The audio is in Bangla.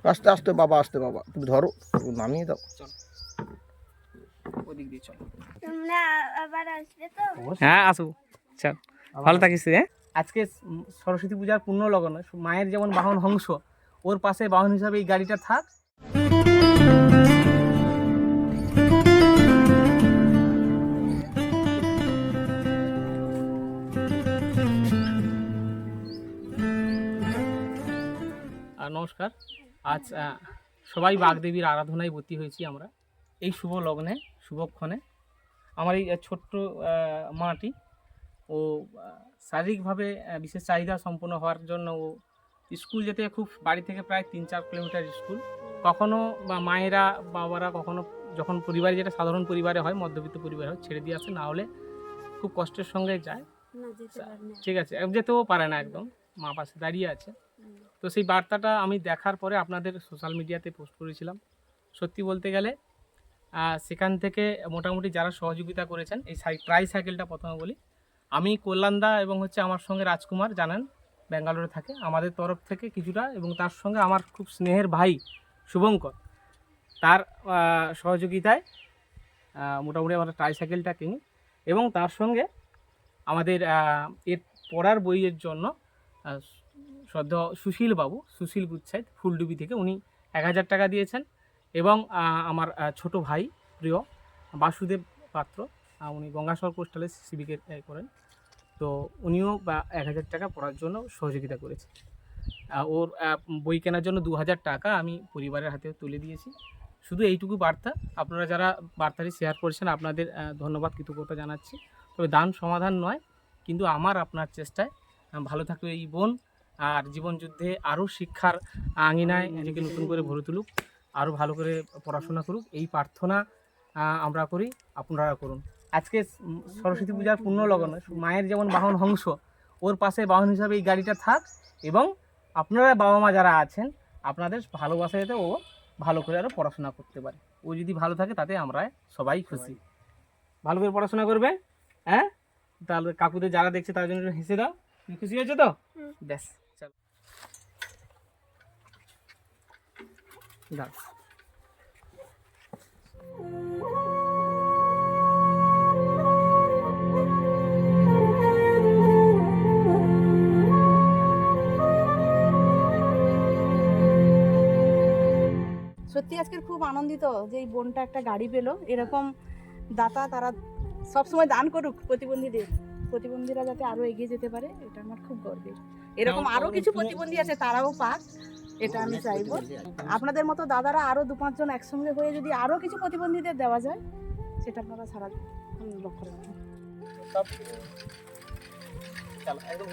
আস্তে আস্তে বাবা, আস্তে বাবা, তুমি ধরো, নামিয়ে দাও। ওদিক দিয়ে চলো। তোমরা আবার আসবে তো? হ্যাঁ আসবো, চল ভালো থাকিস। হ্যাঁ, আজকে সরস্বতী পূজার পূর্ণ লগন, মায়ের যেমন বাহন হংস, ওর পাশে বাহন হিসাবে এই গাড়িটা থাক। নমস্কার। আজ সবাই বাগদেবীর আরাধনায় ব্রতী হয়েছি আমরা এই শুভ লগ্নে, শুভক্ষণে। আমার এই ছোট্ট মাটি ও শারীরিকভাবে বিশেষ চাহিদা সম্পন্ন হওয়ার জন্য ও স্কুল যেতে খুব বাড়ি থেকে প্রায় 3-4 কিলোমিটার স্কুল। কখনো বা মায়েরা বাবারা কখনো যখন পরিবারে, যেটা সাধারণ পরিবারে হয়, মধ্যবিত্ত পরিবারে হয়, ছেড়ে দিয়ে আসে, না হলে খুব কষ্টের সঙ্গে যায়। ঠিক আছে, যেতেও পারে না, একদম মা পাশে দাঁড়িয়ে আছে। তো সেই বার্তাটা আমি দেখার পরে আপনাদের সোশ্যাল মিডিয়াতে পোস্ট করেছিলাম। সত্যি বলতে গেলে সেখান থেকে মোটামুটি যারা সহযোগিতা করেছেন, এই ট্রাই সাইকেলটা প্রথমে বলি, আমি কল্যাণদা এবং আমার সঙ্গে রাজকুমার, জানেন ব্যাঙ্গালোরে থাকে, আমাদের তরফ থেকে কিছুটা, এবং তার সঙ্গে আমার খুব স্নেহের ভাই শুভঙ্কর, তার সহযোগিতায় মোটামুটি আমরা ট্রাই সাইকেলটা কিনি। এবং তার সঙ্গে আমাদের এর পড়ার বইয়ের জন্য শ্রদ্ধা সুশীল বাবু, সুশীল গুচ্ছাইত ফুলডুবি থেকে, উনি 1000 টাকা দিয়েছেন। এবং আমার ছোট ভাই প্রিয় বাসুদেব পাত্র, উনি গঙ্গাসাগর পোস্টালে সিভিকের করেন, তো উনিও 1000 টাকা পড়ার জন্য সহযোগিতা করেছে। ওর বই কেনার জন্য 2000 টাকা আমি পরিবারের হাতে তুলে দিয়েছি। শুধু এইটুকু বার্তা, আপনারা যারা বার্তাটি শেয়ার করেছেন আপনাদের ধন্যবাদ, কৃতজ্ঞতা জানাচ্ছি। তবে দান সমাধান নয়, কিন্তু আমার আপনার চেষ্টায় ভালো থাকবে এই বোন, আর জীবন যুদ্ধে আরও শিক্ষার আঙিনায় নিজেকে নতুন করে ভরে তুলুক, আরও ভালো করে পড়াশোনা করুক, এই প্রার্থনা আমরা করি, আপনারা করুন। আজকে সরস্বতী পূজার পূর্ণ লগন, মায়ের যেমন বাহন হংস, ওর পাশে বাহন হিসাবে এই গাড়িটা থাক। এবং আপনারা বাবা মা যারা আছেন, আপনাদের ভালোবাসা যাতে ও ভালো করে আরও পড়াশোনা করতে পারে। ও যদি ভালো থাকে তাতে আমরা সবাই খুশি। ভালো করে পড়াশোনা করবে, হ্যাঁ? তাহলে কাকুদের যারা দেখছে তার জন্য একটু হেসে দাও। তুমি খুশি হয়েছো তো? ব্যাস, চলো দাও। সত্যি আজকে খুব আনন্দিত যে এই বোনটা একটা গাড়ি পেলো। এরকম দাতা তারা সবসময় দান করুক প্রতিবন্ধীরা যাতে আরো এগিয়ে যেতে পারে, এটা আমার খুব গর্বের। এরকম আরো কিছু প্রতিবন্ধী আছে, তারাও পাক, এটা আমি চাইবো। আপনাদের মতো দাদারা আরো 2-5 জন একসঙ্গে হয়ে যদি আরো কিছু প্রতিবন্ধীদের দেওয়া যায়, সেটা আপনারা সারা লক্ষ্য রাখবেন। চলো একদম